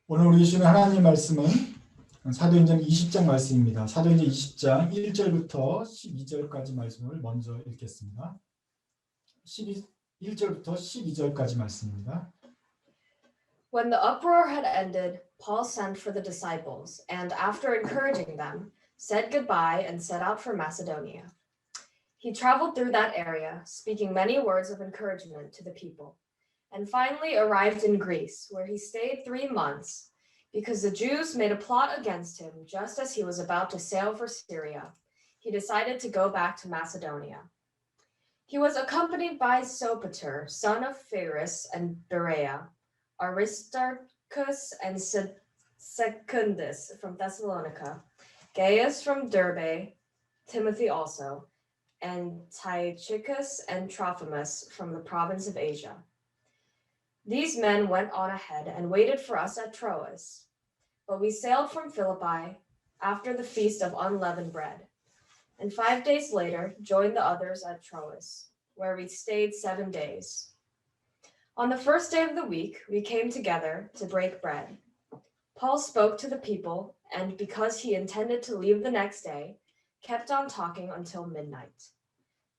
오늘 우리 주시는 하나님 말씀은 사도행전 20장 말씀입니다. 사도행전 20장 1절부터 12절까지 말씀을 먼저 읽겠습니다. 1절부터 12절까지 말씀입니다. When the uproar had ended, Paul sent for the disciples, and after encouraging them, said goodbye and set out for Macedonia. He traveled through that area, speaking many words of encouragement to the people, and finally arrived in Greece, where he stayed 3 months, because the Jews made a plot against him just as he was about to sail for Syria. He decided to go back to Macedonia. He was accompanied by Sopater, son of Phares and Berea, Aristarchus and Secundus from Thessalonica, Gaius from Derbe, Timothy also, and Tychicus and Trophimus from the province of Asia. These men went on ahead and waited for us at Troas, but we sailed from Philippi after the feast of unleavened bread, and 5 days later joined the others at Troas, where we stayed 7 days. On the first day of the week, we came together to break bread. Paul spoke to the people, and because he intended to leave the next day, kept on talking until midnight.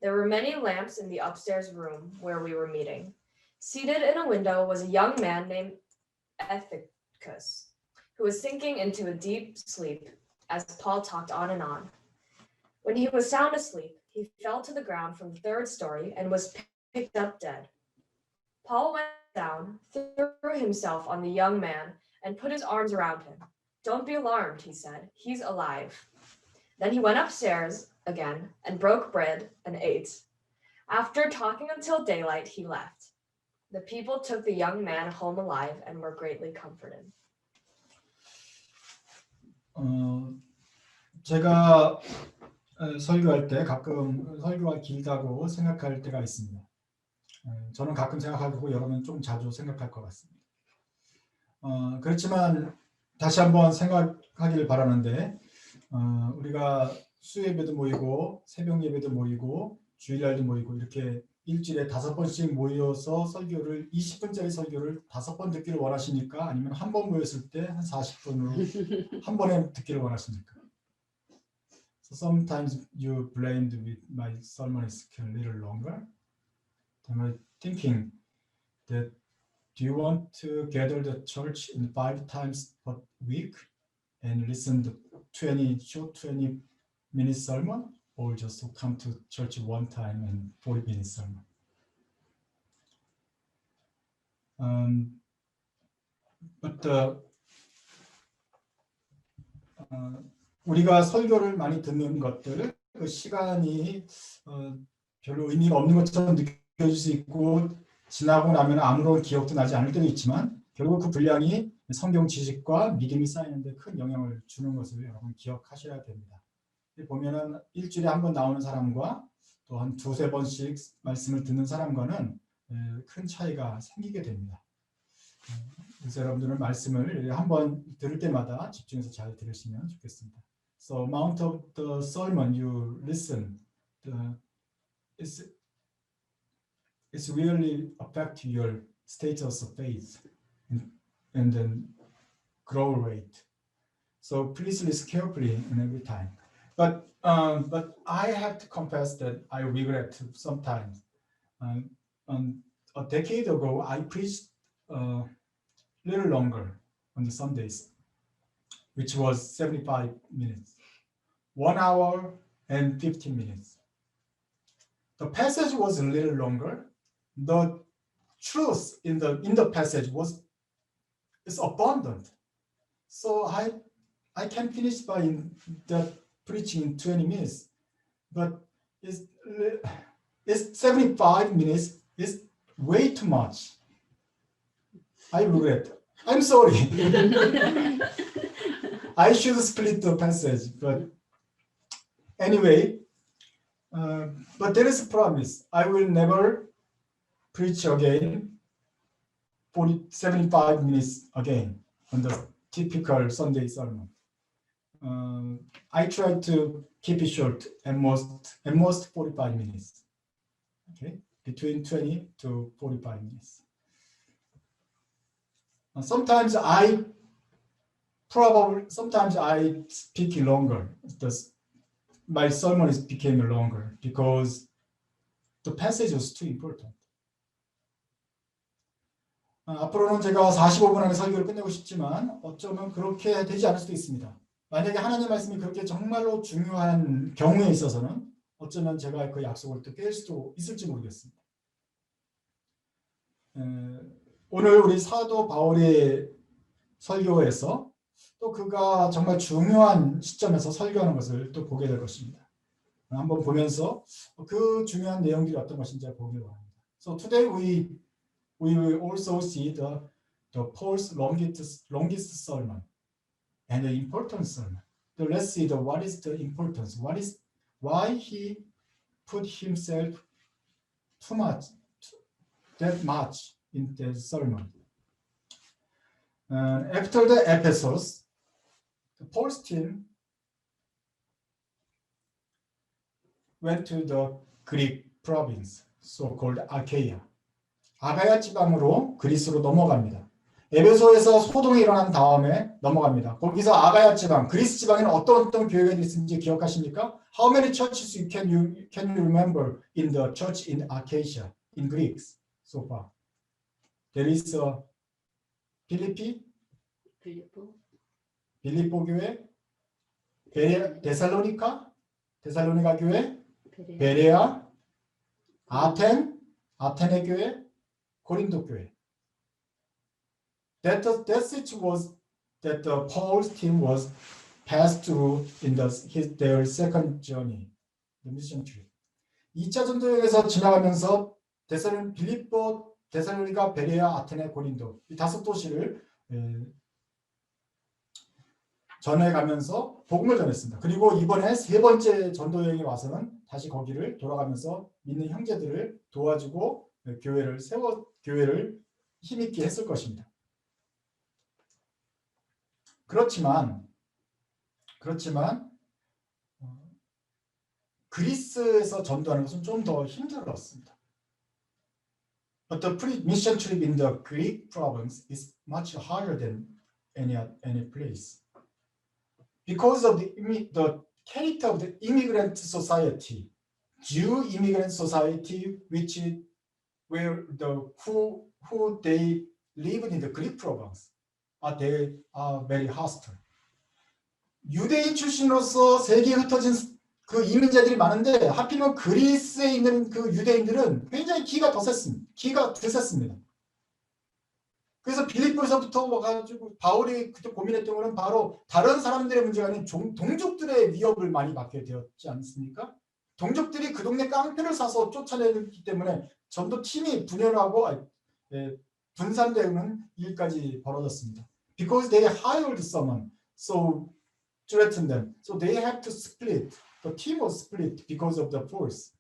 There were many lamps in the upstairs room where we were meeting. Seated in a window was a young man named Ethicus, who was sinking into a deep sleep as Paul talked on and on. When he was sound asleep, he fell to the ground from the 3rd story and was picked up dead. Paul went down, threw himself on the young man, and put his arms around him. "Don't be alarmed," he said. "He's alive." Then he went upstairs again and broke bread and ate. After talking until daylight, he left. The people took the young man home alive and were greatly comforted. 제가 설교할 때 가끔 설교가 길다고 생각할 때가 있습니다. 저는 가끔 생각하고 여러분은 좀 자주 생각할 것 같습니다. 그렇지만 다시 한번 생각하기를 바라는데 우리가 수예배도 모이고 새벽 예배도 모이고 주일날도 모이고 이렇게 일주일에 5번씩 모여서 설교를 20분짜리 설교를 5번 듣기를 원하십니까? 아니면 한 번 모였을 때 한 40분으로 한 번에 듣기를 원하십니까? So sometimes you blamed with my sermon is a little longer. Am I thinking that do you want to gather the church in 5 times a week and listen to 20 minute sermon, or just to come to church one time and 40 minute sermon? 우리가 설교를 많이 듣는 것들, 그 시간이 별로 의미가 없는 것처럼 느껴질 수 있고 지나고 나면 아무런 기억도 나지 않을 때도 있지만 결국 그 분량이 성경 지식과 믿음이 쌓이는 데 큰 영향을 주는 것을 여러분 기억하셔야 됩니다. 보면은 일주일에 한 번 나오는 사람과 또 한 2-3번씩 말씀을 듣는 사람과는 큰 차이가 생기게 됩니다. 그래서 여러분들은 말씀을 한 번 들을 때마다 집중해서 잘 들으시면 좋겠습니다. So amount of the sermon you listen, it's really affect your status of faith and then growth rate. So please listen carefully and every time. But I have to confess that I regret sometimes. A decade ago, I preached a little longer on the Sundays, which was 75 minutes, 1 hour and 15 minutes. The passage was a little longer. The truth in the passage is abundant. So I can finish by that preaching in 20 minutes, but it's 75 minutes is way too much. I regret. I'm sorry. I should split the passage, but anyway, but there is a promise. I will never preach again 75 minutes again on the typical Sunday sermon. I try to keep it short, at most 45 minutes. Okay, between 20 to 45 minutes. Sometimes I probably sometimes I speak longer. My sermon is became longer because the passage was too important. 앞으로는 제가 45분 안에 설교를 끝내고 싶지만 어쩌면 그렇게 되지 않을 수도 있습니다. 만약에 하나님 말씀이 그렇게 정말로 중요한 경우에 있어서는 어쩌면 제가 그 약속을 또 깰 수도 있을지 모르겠습니다. 오늘 우리 사도 바울의 설교에서 또 그가 정말 중요한 시점에서 설교하는 것을 또 보게 될 것입니다. 한번 보면서 그 중요한 내용들이 어떤 것인지 보길 바랍니다. So today we will also see the Paul's longest sermon and the important sermon. So let's see what is the importance. Why he put himself that much in the sermon. After the Ephesus, Paul's team went to the Greek province, so-called Achaia. 아가야 지방으로 그리스로 넘어갑니다. 에베소에서 소동이 일어난 다음에 넘어갑니다. 거기서 아가야 지방, 그리스 지방에는 어떤 교회가 있는지 기억하십니까? How many churches can you remember in the church in Achaia in Greeks so far? There is 빌립보 교회, 데살로니가 교회, 베레아, 아테네 교회, 고린도 교회. That was that Paul's team was passed through in their second journey, the mission trip. 2차 전도여행에서 지나가면서 빌립보, 데살로니가, 베레아, 아테네, 고린도 이 5도시를 전해가면서 복음을 전했습니다. 그리고 이번에 3번째 전도여행에 와서는 다시 거기를 돌아가면서 믿는 형제들을 도와주고 교회를 힘있게 했을 것입니다. 그렇지만 그리스에서 전도하는 것은 좀 더 힘들었습니다. But the mission trip in the Greek province is much harder than any place. Because of the character of the immigrant society, Jew immigrant society, who they lived in the Greek province, they are very hostile. 유대인 출신으로서 세계에 흩어진 그 이민자들이 많은데 하필이면 그리스에 있는 그 유대인들은 굉장히 기가 드셌습니다. 그래서 빌립보에서부터 와가지고 바울이 그때 고민했던 것은 바로 다른 사람들의 문제가 아닌 동족들의 위협을 많이 받게 되었지 않습니까? 동족들이 그 동네 깡패를 사서 쫓아내기 때문에 전도팀이 분산되는 일까지 벌어졌습니다. Because they hired someone, so threatened them. So they had to split. The team was split because of the force.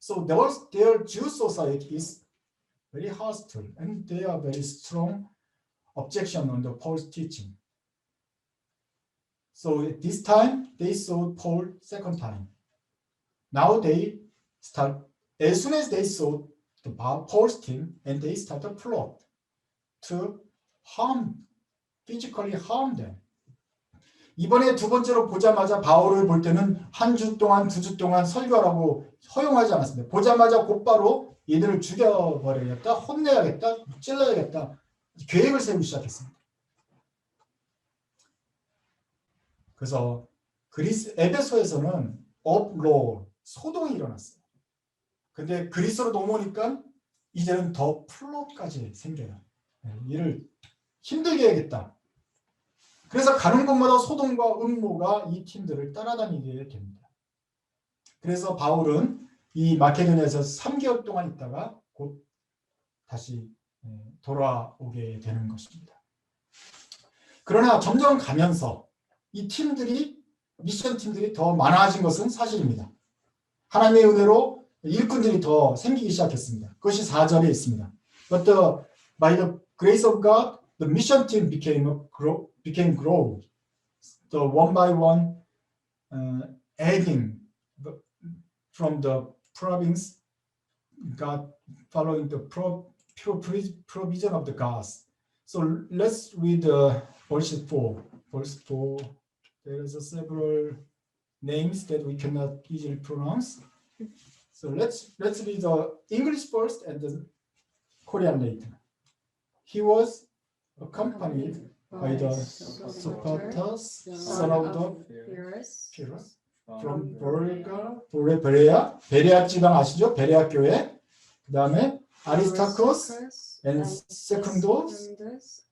So their Jew society is very hostile, and they are very strong objection on the Paul's teaching. So at this time, they saw Paul second time. Now they start, as soon as they saw the Paul's team, and they start a plot to physically harm them. 이번에 2번째로 보자마자 바울을 볼 때는 1주 동안, 2주 동안 설교하라고 허용하지 않았습니다. 보자마자 곧바로 얘들을 죽여버려야겠다, 혼내야겠다, 찔러야겠다 계획을 세우기 시작했습니다. 그래서 에베소에서는 업로어, 소동이 일어났어요. 근데 그리스로 넘어오니까 이제는 더 플롯까지 생겨요. 이를 힘들게 해야겠다. 그래서 가는 곳마다 소동과 음모가 이 팀들을 따라다니게 됩니다. 그래서 바울은 이 마케도니아에서 3개월 동안 있다가 곧 다시 돌아오게 되는 것입니다. 그러나 점점 가면서 이 미션 팀들이 더 많아진 것은 사실입니다. 하나님의 은혜로 일꾼들이 더 생기기 시작했습니다. 그것이 4절에 있습니다. But by the grace of God, the mission team became grow. So one by one, adding from the province, God following the provision of the gods. So let's read verse 4. Verse 4, there is several names that we cannot easily pronounce. So let's read the English first and the Korean later. He was accompanied by the Sopater, son of the Pyrrhus, from 베레아, 베레아 지방 아시죠? 베레아 교회. 그다음에 아리스타코스 and 세컨도스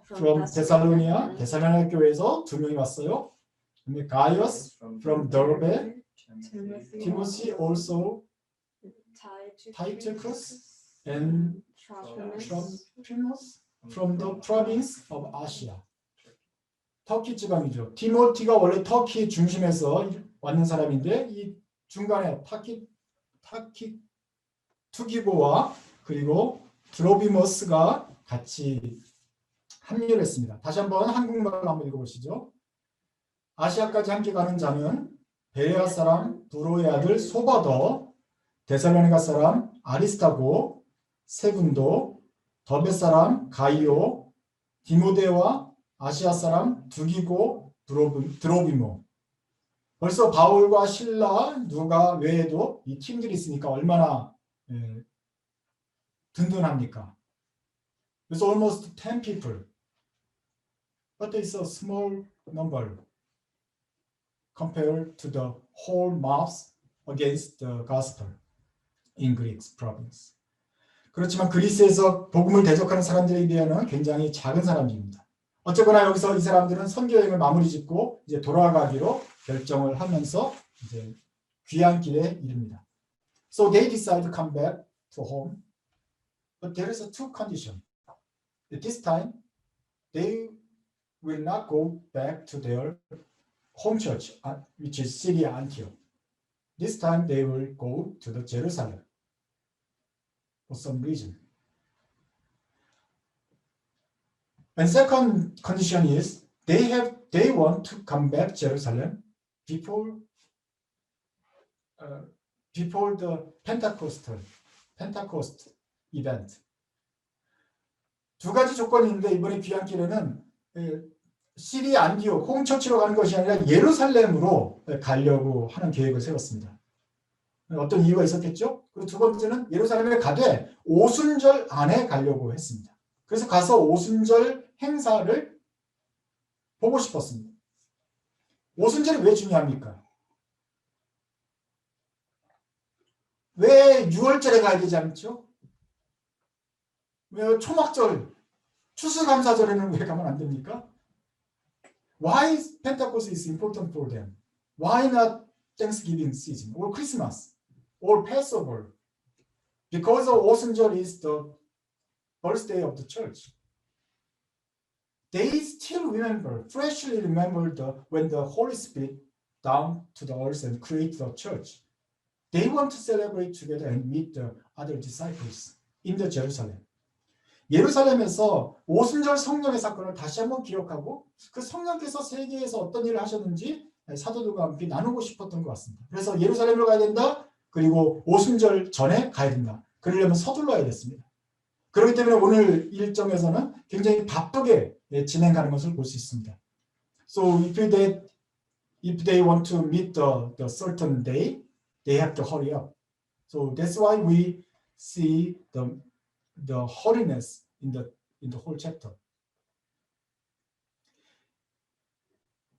from 데살로니아, 데살로니아 교회에서 두 명이 왔어요. 그다음에 가이어스 from 더베, 티모시 also Tychicus and Trophimus from the province of Asia. 터키 지방이죠. 티모티가 원래 터키 중심에서 왔는 사람인데 이 중간에 투기고와 그리고 드로비머스가 같이 합류를 했습니다. 다시 한번 한국말로 한번 읽어보시죠. 아시아까지 함께 가는 자는 베레아 사람 브로의 아들 소바더, 데살로니가 사람 아리스타고, 세군도, 더베 사람 가이오, 디모데와 아시아 사람 두기고, 드로비모. 벌써 바울과 실라, 누가 외에도 이 팀들이 있으니까 얼마나 든든합니까? It's almost 10 people. But it's a small number compared to the whole mass against the gospel in Greek province. 그렇지만 그리스에서 복음을 대적하는 사람들에 비하면 굉장히 작은 사람들입니다. 어쨌거나 여기서 이 사람들은 선교 여행을 마무리 짓고 이제 돌아가기로 결정을 하면서 이제 귀한 길에 이릅니다. So they decide to come back to home, but there is a two condition. At this time, they will not go back to their home church, which is Syria Antioch. This time they will go to the Jerusalem for some reason. And second condition is they want to come back to Jerusalem before the Pentecost event. 두 가지 조건이 있는데 이번에 귀한 길에는 시리아 안디옥 홈처치로 가는 것이 아니라 예루살렘으로 가려고 하는 계획을 세웠습니다. 어떤 이유가 있었겠죠? 그리고 두 번째는 예루살렘에 가되 오순절 안에 가려고 했습니다. 그래서 가서 오순절 행사를 보고 싶었습니다. 오순절이 왜 중요합니까? 왜 6월절에 가야 되지 않죠? 왜 초막절, 추수감사절에는 왜 가면 안 됩니까? Why is Pentecost is important for them? Why not Thanksgiving season or Christmas or Passover? Because 오순절 is the birthday of the church. They still remember, freshly remember when the Holy Spirit down to the earth and create the church. They want to celebrate together and meet the other disciples in the Jerusalem. 예루살렘에서 오순절 성령의 사건을 다시 한번 기억하고 그 성령께서 세계에서 어떤 일을 하셨는지 사도들과 함께 나누고 싶었던 것 같습니다. 그래서 예루살렘으로 가야 된다. 그리고 오순절 전에 가야 된다. 그러려면 서둘러야 됐습니다. 그렇기 때문에 오늘 일정에서는 굉장히 바쁘게 진행하는 것을 볼 수 있습니다. So if they want to meet the certain day, they have to hurry up. So that's why we see the holiness in the whole chapter.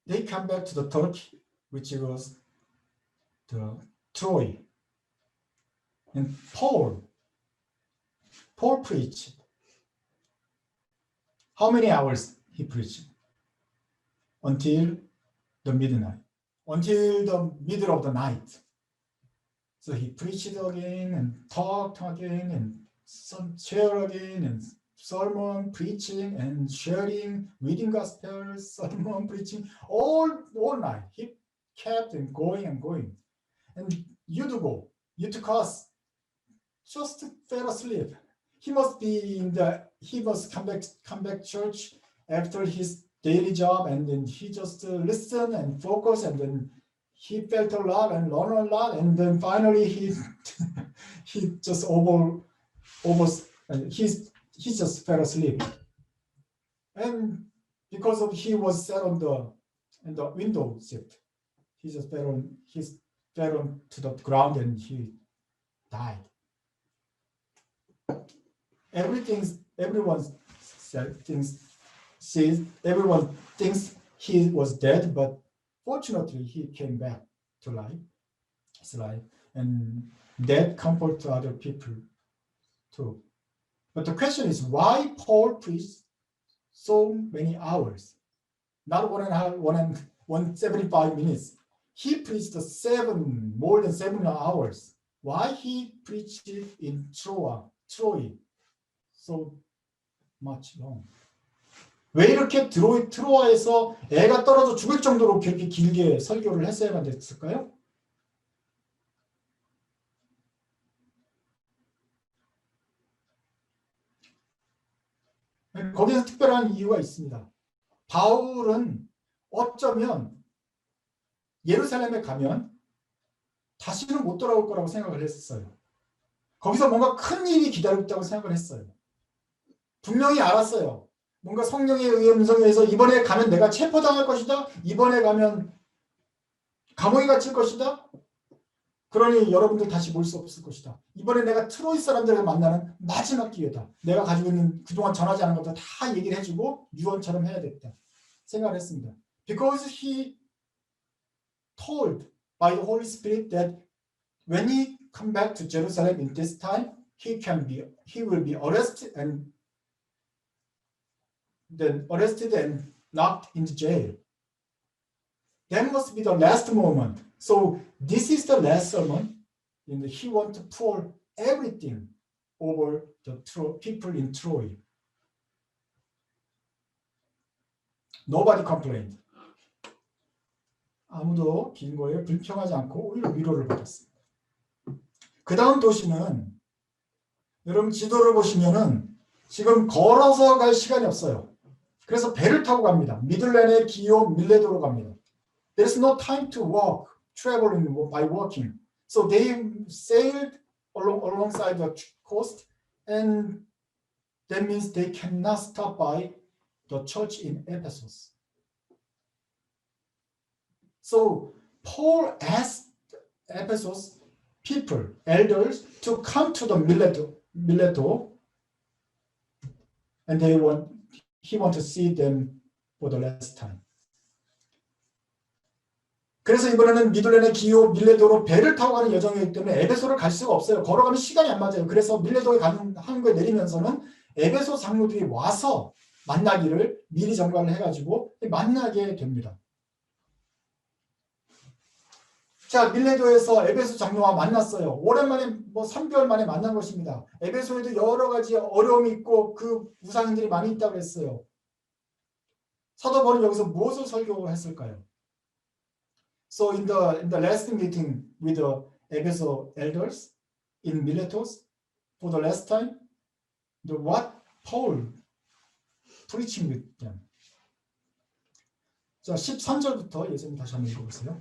They come back to the Turkey, which was the Troy. And Paul preached. How many hours he preached? Until the midnight. Until the middle of the night. So he preached again and talked again and share again and sermon, preaching and sharing, reading gospel, sermon, preaching, all night. He kept going and going. And Eutychus just fell asleep. He must come back church after his daily job, and then he just listened and focused, and then he felt a lot and learned a lot, and then finally he just he just fell asleep. And because of he was sat on the window seat, he just fell to the ground and he died. Everyone thinks he was dead, but fortunately he came back to life. His life, and that comfort to other people too. But the question is, why Paul preached so many hours? Not 175 minutes. He preached more than 7 hours. Why he preached it in Troy so much long? 왜 이렇게 트로아에서 애가 떨어져 죽을 정도로 그렇게 길게 설교를 했어야만 됐을까요? 거기서 특별한 이유가 있습니다. 바울은 어쩌면 예루살렘에 가면 다시는 못 돌아올 거라고 생각을 했어요. 거기서 뭔가 큰 일이 기다리고 있다고 생각을 했어요. 분명히 알았어요. 뭔가 성령의 음성에서 이번에 가면 내가 체포당할 것이다. 이번에 가면 감옥에 갇힐 것이다. 그러니 여러분들 다시 볼 수 없을 것이다. 이번에 내가 트로이 사람들을 만나는 마지막 기회다. 내가 가지고 있는 그동안 전하지 않은 것도 다 얘기를 해주고 유언처럼 해야겠다 생각을 했습니다. Because he told by the Holy Spirit that when he come back to Jerusalem in this time, he will be arrested and locked into jail. That must be the last moment. So this is the last sermon, and he wants to pour everything over the people in Troy. Nobody complained. 아무도 긴 거에 불평하지 않고 오히려 위로를 받았습니다. 그 다음 도시는 여러분 지도를 보시면은 지금 걸어서 갈 시간이 없어요. 그래서 배를 타고 갑니다. 미들렌의 기욤 밀레도로 갑니다. There's no time to travel by walking. So they sailed alongside the coast, and that means they cannot stop by the church in Ephesus. So Paul asked Ephesus people, elders, to come to the Mileto, and he want to see them for the last time. 그래서 이번에는 미들렌의 기욤 밀레도로 배를 타고 가는 여정이기 때문에 에베소를 갈 수가 없어요. 걸어가면 시간이 안 맞아요. 그래서 밀레도에 가는 항구에 내리면서는 에베소 장로들이 와서 만나기를 미리 정관을 해가지고 만나게 됩니다. 자, 밀레도에서 에베소 장로와 만났어요. 오랜만에 3개월 만에 만난 것입니다. 에베소에도 여러 가지 어려움이 있고 그 우상들이 많이 있다고 했어요. 사도 바울은 여기서 무엇을 설교했을까요? So in the last meeting with the Ephesus elders in Miletus for the last time, what Paul preaching with them. 자, 13절부터 예수님 다시 한번 읽어보세요.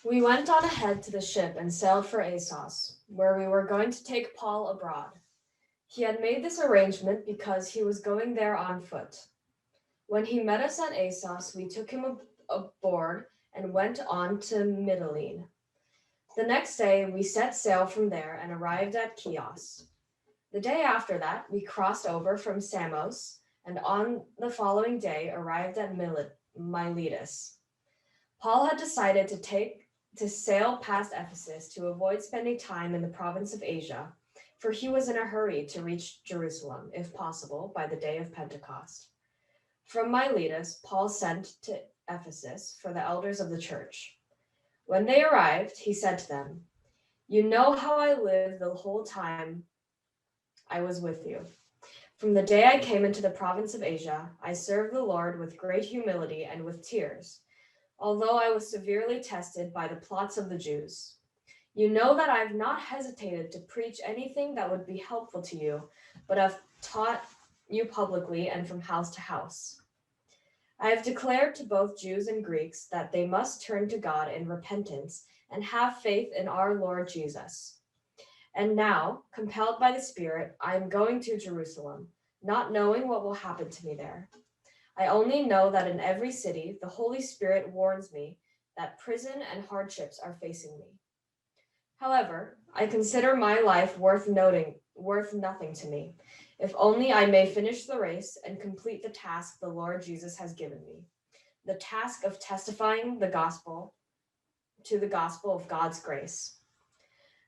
We went on ahead to the ship and sailed for Assos, where we were going to take Paul abroad. He had made this arrangement because he was going there on foot. When he met us at Assos, we took him aboard and went on to Mytilene. The next day, we set sail from there and arrived at Chios. The day after that, we crossed over from Samos, and on the following day arrived at Miletus. Paul had decided to sail past Ephesus to avoid spending time in the province of Asia, for he was in a hurry to reach Jerusalem, if possible, by the day of Pentecost. From Miletus, Paul sent to Ephesus for the elders of the church. When they arrived, he said to them, "You know how I lived the whole time I was with you. From the day I came into the province of Asia, I served the Lord with great humility and with tears, although I was severely tested by the plots of the Jews. You know that I have not hesitated to preach anything that would be helpful to you, but have taught you publicly and from house to house. I have declared to both Jews and Greeks that they must turn to God in repentance and have faith in our Lord Jesus. And now, compelled by the Spirit, I am going to Jerusalem, not knowing what will happen to me there. I only know that in every city, the Holy Spirit warns me that prison and hardships are facing me. However, I consider my life worth nothing to me, if only I may finish the race and complete the task the Lord Jesus has given me, the task of testifying the gospel of God's grace.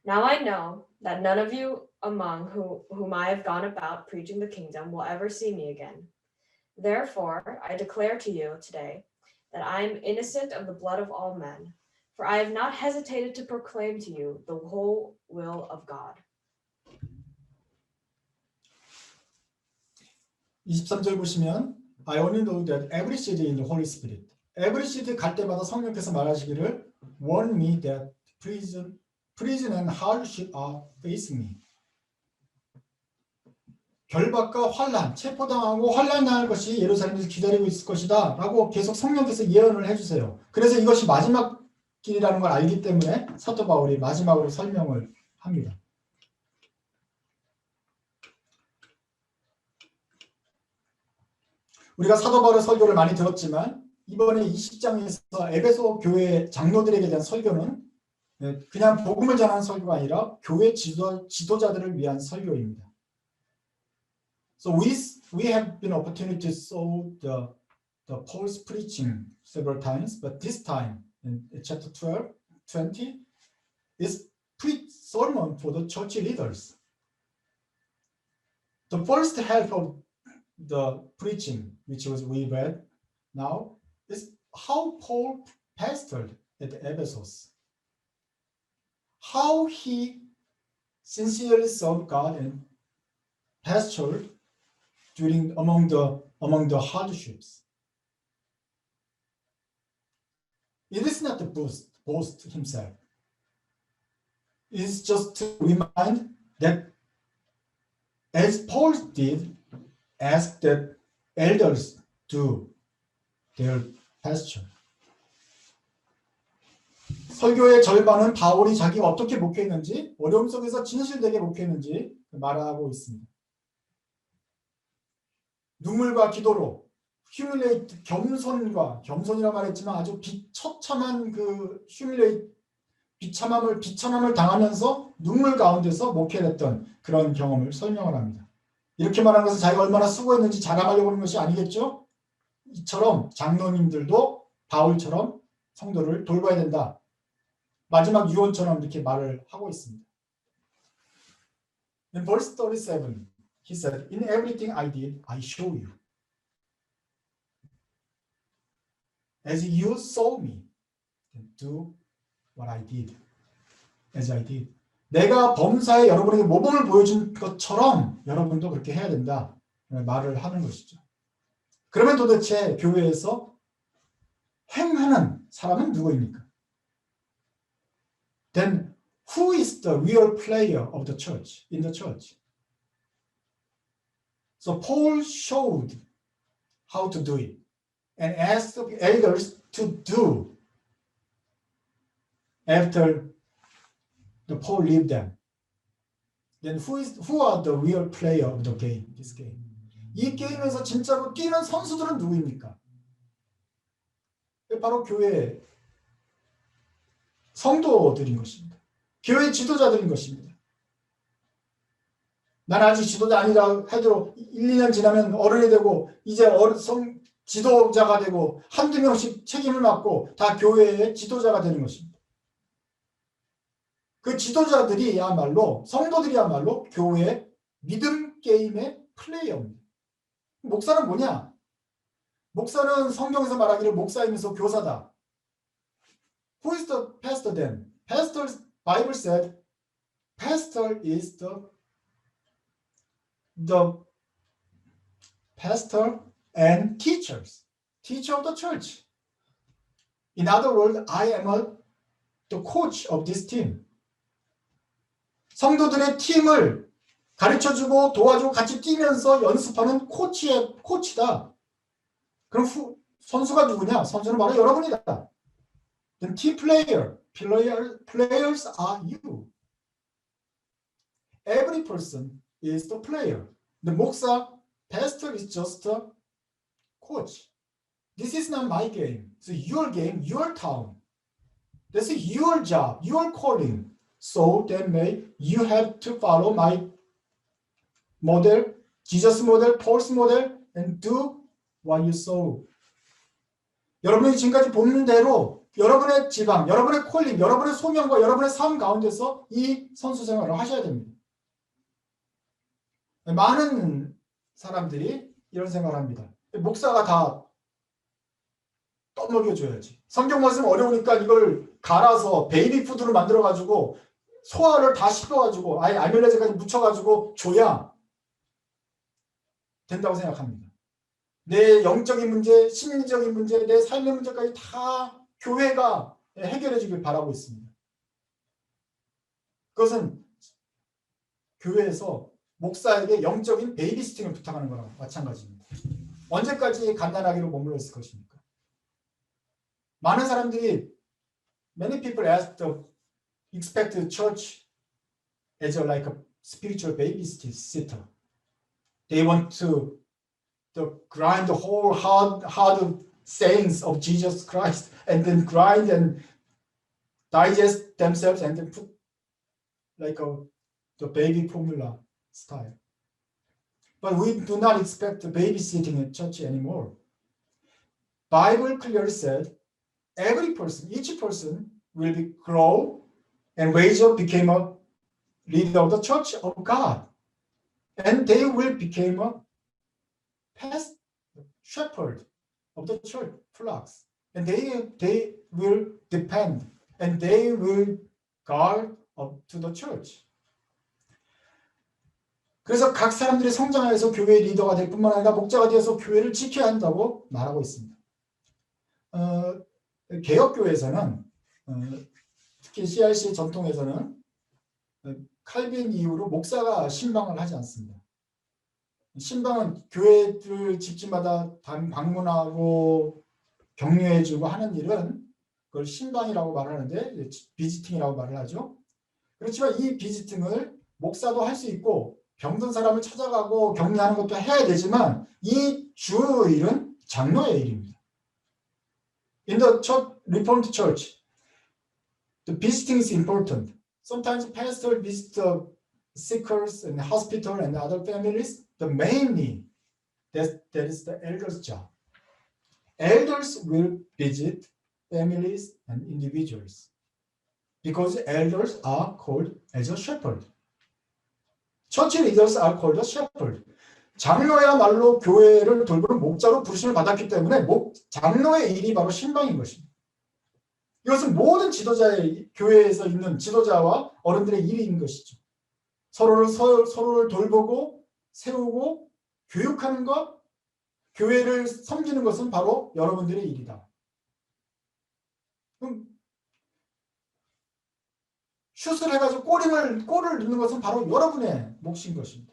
Now I know that none of you among whom I have gone about preaching the kingdom will ever see me again. Therefore, I declare to you today that I am innocent of the blood of all men, for I have not hesitated to proclaim to you the whole will of God. 23절 보시면 I only know that every city in the Holy Spirit. Every city 갈 때마다 성령께서 말하시기를 warn me that prison and hardship are facing me. 결박과 환난, 체포당하고 환난당할 것이 예루살렘에서 기다리고 있을 것이다 라고 계속 성령께서 예언을 해주세요. 그래서 이것이 마지막 길이라는 걸 알기 때문에 사도 바울이 마지막으로 설명을 합니다. 우리가 사도 바울의 설교를 많이 들었지만 이번에 20장에서 에베소 교회 장로들에게 대한 설교는 그냥 복음을 전하는 설교가 아니라 교회 지도자들을 위한 설교입니다. So we have been opportunity to saw the Paul's preaching several times, but this time in chapter 12, 20 is sermon for the church leaders. The first half of the preaching, which we read now, is how Paul pastored at Ephesus, how he sincerely served God and pastored among the hardships. It is not to boast himself. It is just to remind that as Paul did, ask that elders do their pasture. 설교의 절반은 바울이 자기가 어떻게 목회했는지, 어려움 속에서 진실되게 목회했는지 말하고 있습니다. 눈물과 기도로 휴밀레이트 겸손이라 말했지만 아주 비처참한 그 비참함을 당하면서 눈물 가운데서 목회를 했던 그런 경험을 설명을 합니다. 이렇게 말하는 것은 자기가 얼마나 수고했는지 자랑하려고 하는 것이 아니겠죠? 이처럼 장로님들도 바울처럼 성도를 돌봐야 된다. 마지막 유언처럼 이렇게 말을 하고 있습니다. In verse 37, he said, "In everything I did, I show you. As you saw me, do what I did, as I did." 내가 범사에 여러분에게 모범을 보여준 것처럼 여러분도 그렇게 해야 된다 말을 하는 것이죠. 그러면 도대체 교회에서 행하는 사람은 누구입니까? Then who is the real player of the church, in the church? So Paul showed how to do it and asked the elders to do after the Paul leave them. Then who are the real player of the game, this game? 이 게임에서 진짜로 뛰는 선수들은 누구입니까? 바로 교회 성도들인 것입니다. 교회 지도자들인 것입니다. 난 아직 지도자 아니라 하도록 1, 2년 지나면 어른이 되고 이제 지도자가 되고 한두 명씩 책임을 맡고 다 교회의 지도자가 되는 것입니다. 그 지도자들이야말로 성도들이야말로 교회 믿음 게임의 플레이어입니다. 목사는 뭐냐? 목사는 성경에서 말하기를 목사이면서 교사다. Who is the pastor then? Bible said, pastor is the pastor and teacher of the church. In other words, I am the coach of this team. 성도들의 팀을 가르쳐주고 도와주고 같이 뛰면서 연습하는 코치다. 그럼 선수가 누구냐? 선수는 바로 여러분이다. Then team players are you. Every person is the player. The 목사, pastor is just a coach. This is not my game. It's your game, your town. This is your job, your calling. So then you have to follow my model, Jesus model, Paul's model, and do what you saw. 여러분이 지금까지 본 대로 여러분의 지방, 여러분의 콜링, 여러분의 소명과 여러분의 삶 가운데서 이 선수 생활을 하셔야 됩니다. 많은 사람들이 이런 생각을 합니다. 목사가 다 떠먹여줘야지. 성경 말씀 어려우니까 이걸 갈아서 베이비 푸드로 만들어가지고 소화를 다 시켜가지고 아예 아밀레제까지 묻혀가지고 줘야 된다고 생각합니다. 내 영적인 문제, 심리적인 문제, 내 삶의 문제까지 다 교회가 해결해 주길 바라고 있습니다. 그것은 교회에서 목사에게 영적인 베이비시팅을 부탁하는 거랑 마찬가지입니다. 언제까지 간단하기로 머물러 있을 것입니까? 많은 사람들이 many people expect the church as like a spiritual babysitter. They want to grind the whole hard sayings of Jesus Christ and then grind and digest themselves and then put like the baby formula style. But we do not expect the babysitting at church anymore. Bible clearly said every person, each person will grow and raise up, become a leader of the church of God. And they will become a past shepherd of the church flocks. And they will depend and they will guard up to the church. 그래서 각 사람들이 성장해서 교회의 리더가 될 뿐만 아니라 목자가 되어서 교회를 지켜야 한다고 말하고 있습니다. 개혁교회에서는 특히 CRC 전통에서는 칼빈 이후로 목사가 신방을 하지 않습니다. 신방은 교회들 집집마다 방문하고 격려해주고 하는 일은 그걸 신방이라고 말하는데 비지팅이라고 말을 하죠. 그렇지만 이 비지팅을 목사도 할 수 있고 병든 사람을 찾아가고 격려하는 것도 해야 되지만 이 주 일은 장로의 일입니다. In the Reformed Church, the visiting is important. Sometimes pastors visit the sickers and hospital and other families. The main need, that is the elders' job. Elders will visit families and individuals because elders are called as a shepherd. Church leaders are called a shepherd. 장로야말로 교회를 돌보는 목자로 부르심을 받았기 때문에 장로의 일이 바로 신방인 것입니다. 이것은 모든 지도자의 교회에서 있는 지도자와 어른들의 일인 것이죠. 서로를 돌보고 세우고 교육하는 것, 교회를 섬기는 것은 바로 여러분들의 일이다. 그럼 슛을 해가지고 골을 넣는 것은 바로 여러분의 몫인 것입니다.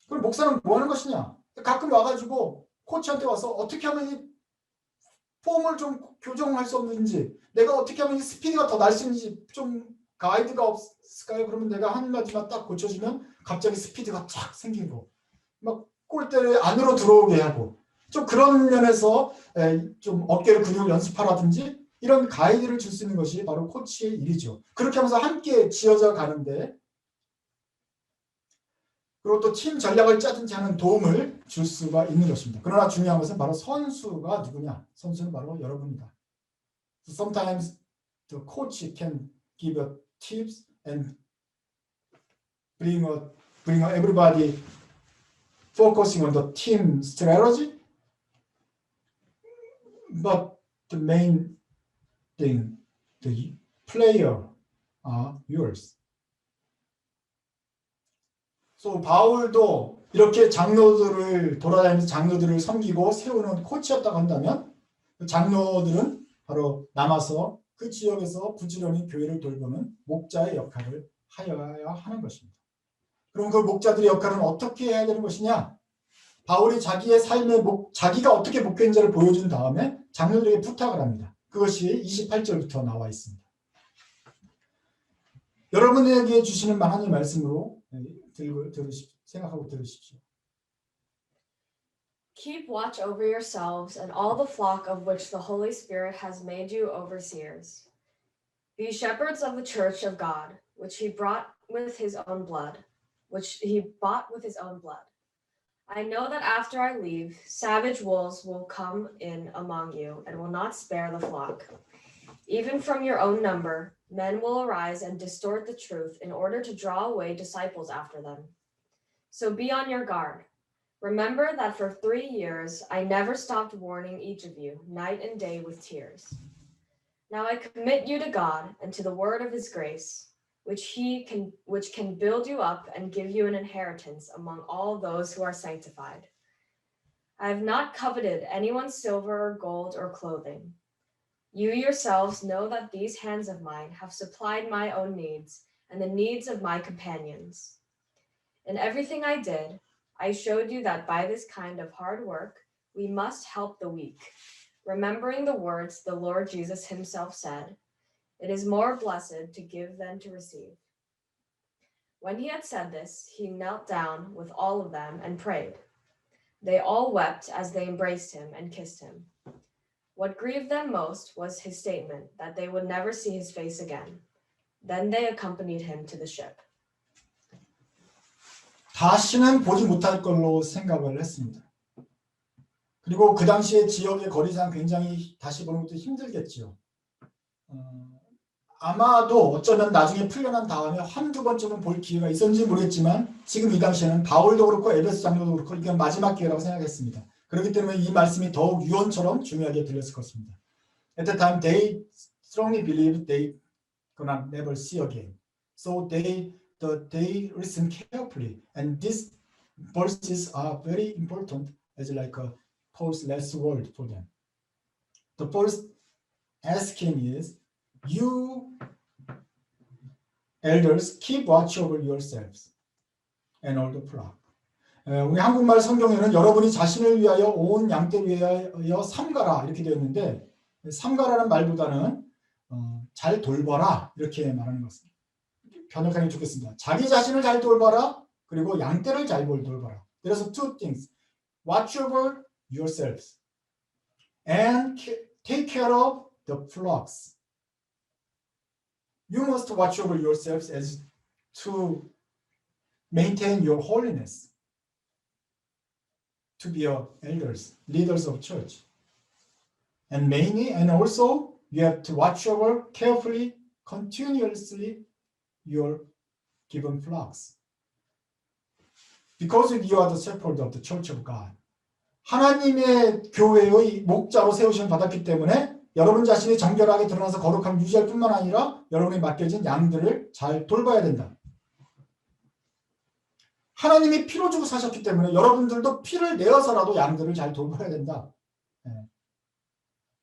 그럼 목사는 뭐 하는 것이냐? 가끔 와가지고 코치한테 와서 어떻게 하면 이 폼을 좀 교정할 수 없는지, 내가 어떻게 하면 이 스피드가 더 날 수 있는지 좀 가이드가 없을까요? 그러면 내가 한 가지만 딱 고쳐주면 갑자기 스피드가 쫙 생기고 막 골대를 안으로 들어오게 하고 좀 그런 면에서 좀 어깨를 근육을 연습하라든지 이런 가이드를 줄 수 있는 것이 바로 코치의 일이죠. 그렇게 하면서 함께 지어져 가는데 그리고 또 팀 전략을 짜든지 하는 도움을 줄 수가 있는 것입니다. 그러나 중요한 것은 바로 선수가 누구냐? 선수는 바로 여러분이다. Sometimes the coach can give a tips and bring everybody focusing on the team strategy, but the main thing, the player are yours. So 바울도 이렇게 장로들을 돌아다니면서 장로들을 섬기고 세우는 코치였다고 한다면 그 장로들은 바로 남아서 그 지역에서 부지런히 교회를 돌보는 목자의 역할을 하여야 하는 것입니다. 그럼 그 목자들의 역할은 어떻게 해야 되는 것이냐? 바울이 자기의 삶의 자기가 어떻게 목회인지를 보여준 다음에 장로들에게 부탁을 합니다. 그것이 28절부터 나와 있습니다. 여러분에게 주시는 하나님의 말씀으로 생각하고 들으십시오. Keep watch over yourselves and all the flock of which the Holy Spirit has made you overseers. Be shepherds of the church of God, which he bought with his own blood. I know that after I leave, savage wolves will come in among you and will not spare the flock. Even from your own number, men will arise and distort the truth in order to draw away disciples after them. So be on your guard. Remember that for 3 years I never stopped warning each of you, night and day with tears. Now I commit you to God and to the word of his grace, which can build you up and give you an inheritance among all those who are sanctified. I have not coveted anyone's silver or gold or clothing. You yourselves know that these hands of mine have supplied my own needs and the needs of my companions. In everything I did, I showed you that by this kind of hard work, we must help the weak, remembering the words the Lord Jesus himself said, "It is more blessed to give than to receive." When he had said this, he knelt down with all of them and prayed. They all wept as they embraced him and kissed him. What grieved them most was his statement that they would never see his face again. Then they accompanied him to the ship. 다시는 보지 못할 걸로 생각을 했습니다. 그리고 그 당시에 지역의 거리상 굉장히 다시 보는 것도 힘들겠죠. 아마도 어쩌면 나중에 풀려난 다음에 한두 번쯤은 볼 기회가 있었는지 모르겠지만 지금 이 당시에는 바울도 그렇고 에베소 장로도 그렇고 이건 마지막 기회라고 생각했습니다. 그렇기 때문에 이 말씀이 더욱 유언처럼 중요하게 들렸을 것입니다. At the time they strongly believed they gonna never see again. So they listen carefully, and these verses are very important as like Paul's last word for them. The first asking is, you elders keep watch over yourselves and all the flock. 우리 한국말 성경에는 여러분이 자신을 위하여 온 양떼를 위하여 삼가라 이렇게 되어 있는데 삼가라는 말보다는 잘 돌봐라 이렇게 말하는 것입니다. 번역하면 좋겠습니다. 자기 자신을 잘 돌봐라 그리고 양떼를 잘 돌봐라. 그래서 two things. Watch over yourselves and take care of the flocks. You must watch over yourselves as to maintain your holiness, to be elders, leaders of church. And mainly, and also, you have to watch over carefully, continuously your given flocks. Because you are the shepherd of the church of God. 하나님의 교회의 목자로 세우심을 받았기 때문에 여러분 자신이 정결하게 드러나서 거룩함을 유지할 뿐만 아니라 여러분이 맡겨진 양들을 잘 돌봐야 된다. 하나님이 피로 주고 사셨기 때문에 여러분들도 피를 내어서라도 양들을 잘 돌봐야 된다.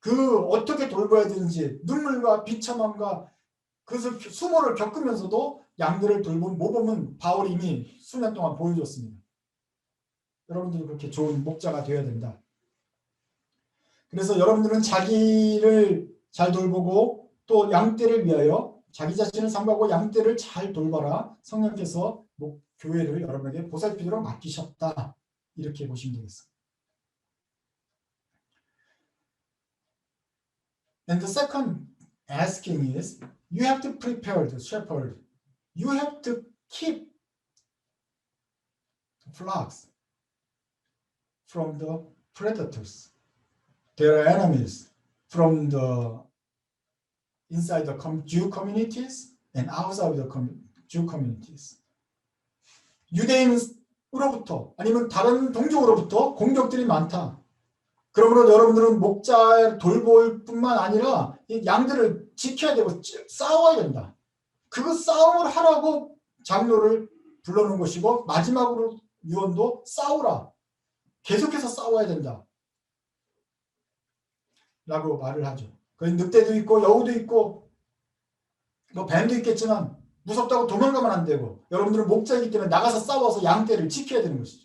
그 어떻게 돌봐야 되는지 눈물과 비참함과 그 수모를 겪으면서도 양들을 돌본 모범은 바울이 이미 수년 동안 보여줬습니다. 여러분들도 그렇게 좋은 목자가 되어야 된다. 그래서 여러분들은 자기를 잘 돌보고 또 양떼를 위하여 자기 자신을 삼가고 양떼를 잘 돌봐라. 성령께서 교회를 여러분에게 보살피도록 맡기셨다. 이렇게 보시면 되겠습니다. And the second asking is, you have to prepare the shepherd. You have to keep the flocks from the predators, their enemies, from the inside the Jew communities and outside the Jew communities. 유대인으로부터 아니면 다른 동족으로부터 공격들이 많다. 그러므로 여러분들은 목자를 돌볼 뿐만 아니라 이 양들을 지켜야 되고 싸워야 된다. 그 싸움을 하라고 장로를 불러놓은 것이고 마지막으로 유언도 싸우라. 계속해서 싸워야 된다. 라고 말을 하죠. 늑대도 있고 여우도 있고 뭐 뱀도 있겠지만 무섭다고 도망가면 안 되고 여러분들은 목자이기 때문에 나가서 싸워서 양떼를 지켜야 되는 것이죠.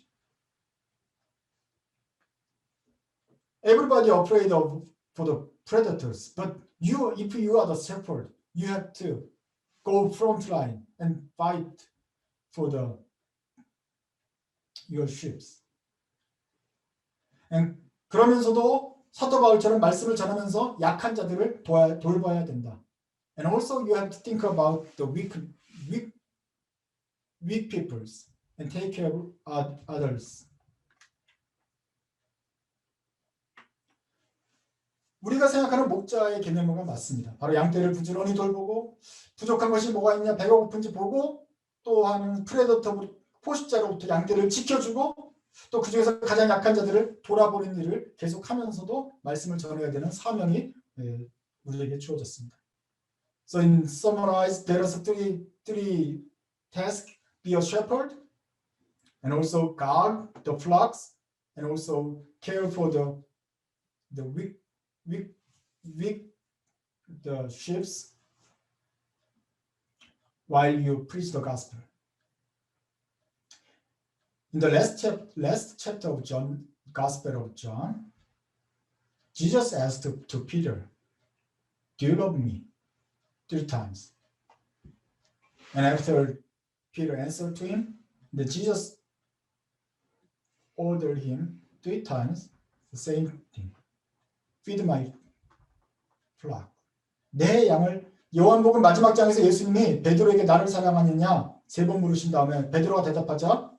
Everybody afraid for the predators, but you, if you are the shepherd, you have to go front line and fight for your sheep. 그러면서도 사도 바울처럼 말씀을 전하면서 약한 자들을 돌봐야 된다. And also you have to think about the weak peoples and take care of others. 우리가 생각하는 목자의 개념과 맞습니다. 바로 양떼를 부지런히 돌보고 부족한 것이 뭐가 있냐 배가 고픈지 보고 또한 프레더터 포식자로부터 양떼를 지켜주고 또 그중에서 가장 약한 자들을 돌아보는 일을 계속하면서도 말씀을 전해야 되는 사명이 우리에게 주어졌습니다. So in summarize, there are three tasks: be a shepherd, and also guard the flocks, and also care for the weak the sheep while you preach the gospel. In the last chapter of John, Gospel of John, Jesus asked to Peter, "Do you love me?" 3 times. And after Peter answered to him, then Jesus ordered him 3 times the same thing. Feed my flock. 내 양을 요한복음 마지막 장에서 예수님이 베드로에게 나를 사랑하느냐 3번 물으신 다음에 베드로가 대답하자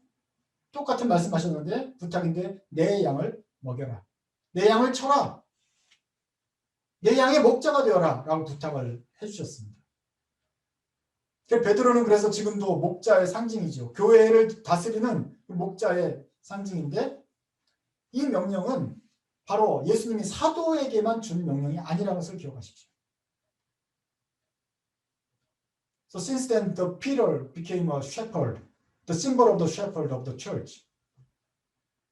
똑같은 말씀하셨는데 부탁인데 내 양을 먹여라. 내 양을 쳐라. 내 양의 목자가 되어라 라고 부탁을 해주셨습니다. 베드로는 그래서 지금도 목자의 상징이죠. 교회를 다스리는 목자의 상징인데 이 명령은 바로 예수님이 사도에게만 준 명령이 아니라는 것을 기억하십시오. So since then, the Peter became a shepherd, the symbol of the shepherd of the church.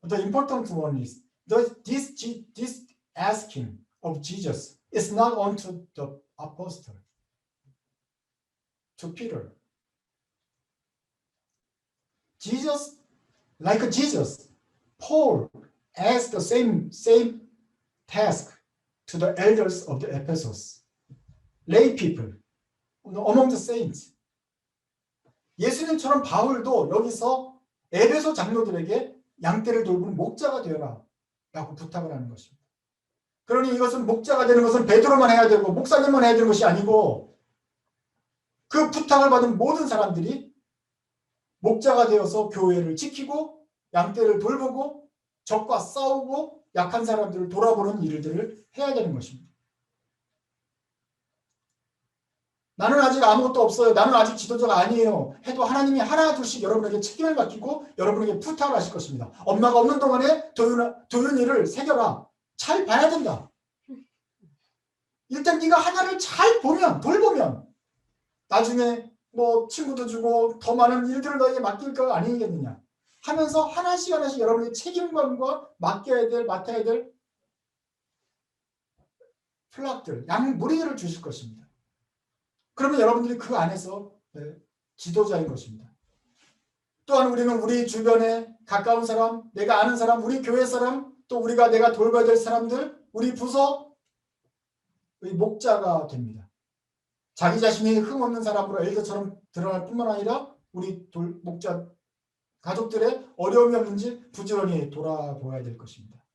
The important one is this asking of Jesus is not unto the apostle, to Peter. Jesus, Paul asked the same task to the elders of the Ephesus, lay people, among the saints. 예수님처럼 바울도 여기서 에베소 장로들에게 양떼를 돌보는 목자가 되어라 라고 부탁을 하는 것입니다. 그러니 이것은 목자가 되는 것은 베드로만 해야 되고 목사님만 해야 되는 것이 아니고 그 부탁을 받은 모든 사람들이 목자가 되어서 교회를 지키고 양떼를 돌보고 적과 싸우고 약한 사람들을 돌아보는 일들을 해야 되는 것입니다. 나는 아직 아무것도 없어요. 나는 아직 지도자가 아니에요. 해도 하나님이 하나 둘씩 여러분에게 책임을 맡기고 여러분에게 부탁을 하실 것입니다. 엄마가 없는 동안에 도윤이를 새겨라. 잘 봐야 된다. 일단 네가 하나를 잘 보면 돌보면 나중에 뭐 친구도 주고 더 많은 일들을 너에게 맡길 거 아니겠느냐 하면서 하나씩 여러분의 책임감과 맡아야 될 플락들, 무리들을 주실 것입니다. 그러면 여러분들이 그 안에서 지도자인 것입니다. 또한 우리는 우리 주변에 가까운 사람, 내가 아는 사람, 우리 교회 사람, 또 내가 돌봐야 될 사람들, 우리 부서의 목자가 됩니다. 자기 자신이 흠없는 사람으로 엘더처럼 드러날 뿐만 아니라 우리 목자 가족들의 어려움이 없는지 부지런히 돌아보아야 될 것입니다.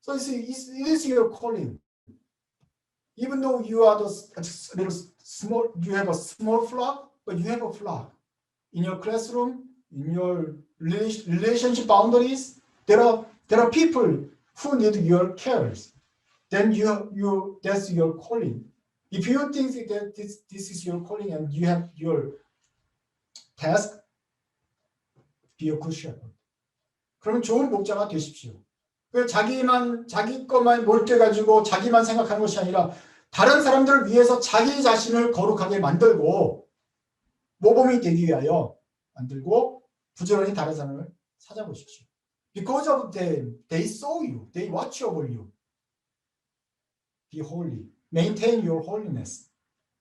So it is your calling. Even though you are you have a small flock, but you have a flock. In your classroom, in your relationship boundaries, there are people who need your cares. Then that's your calling. If you think that this is your calling and you have your task, be a good shepherd. 그러면 좋은 목자가 되십시오. 자기 것만 몰두해가지고 자기만 생각하는 것이 아니라 다른 사람들을 위해서 자기 자신을 거룩하게 만들고 모범이 되기 위하여 만들고 부지런히 다른 사람을 찾아보십시오. Because of them, they saw you, they watch over you. Be holy. Maintain your holiness.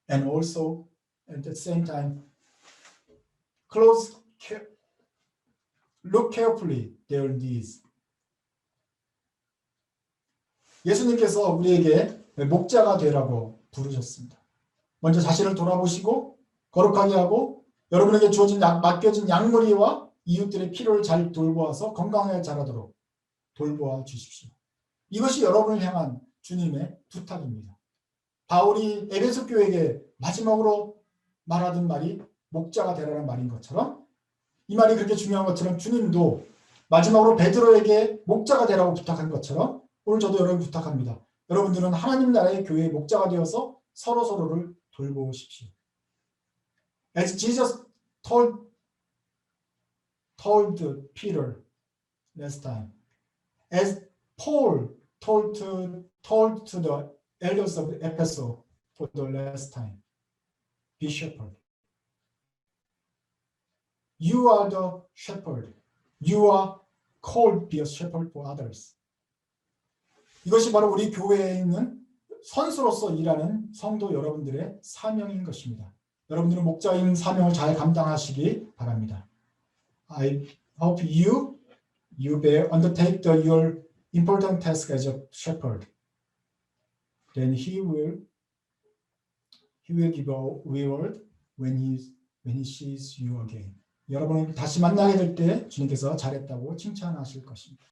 And also, at the same time, look carefully their needs. 예수님께서 우리에게 목자가 되라고 부르셨습니다. 먼저 자신을 돌아보시고 거룩하게 하고 여러분에게 맡겨진 양무리와 이웃들의 필요를 잘 돌보아서 건강하게 자라도록 돌보아 주십시오. 이것이 여러분을 향한 주님의 부탁입니다. 바울이 에베소 교회에게 마지막으로 말하던 말이 목자가 되라는 말인 것처럼, 이 말이 그렇게 중요한 것처럼 주님도 마지막으로 베드로에게 목자가 되라고 부탁한 것처럼 오늘 저도 여러분 부탁합니다. 여러분들은 하나님 나라의 교회의 목자가 되어서 서로서로를 돌보십시오. As Jesus told Peter last time, as Paul told to the elders of Ephesus for the last time, be shepherd. You are the shepherd. You are called to be a shepherd for others. 이것이 바로 우리 교회에 있는 선수로서 일하는 성도 여러분들의 사명인 것입니다. 여러분들은 목자인 사명을 잘 감당하시기 바랍니다. I hope you may undertake your important task as a shepherd. Then he will give a reward when he sees you again. 여러분을 다시 만나게 될 때 주님께서 잘했다고 칭찬하실 것입니다.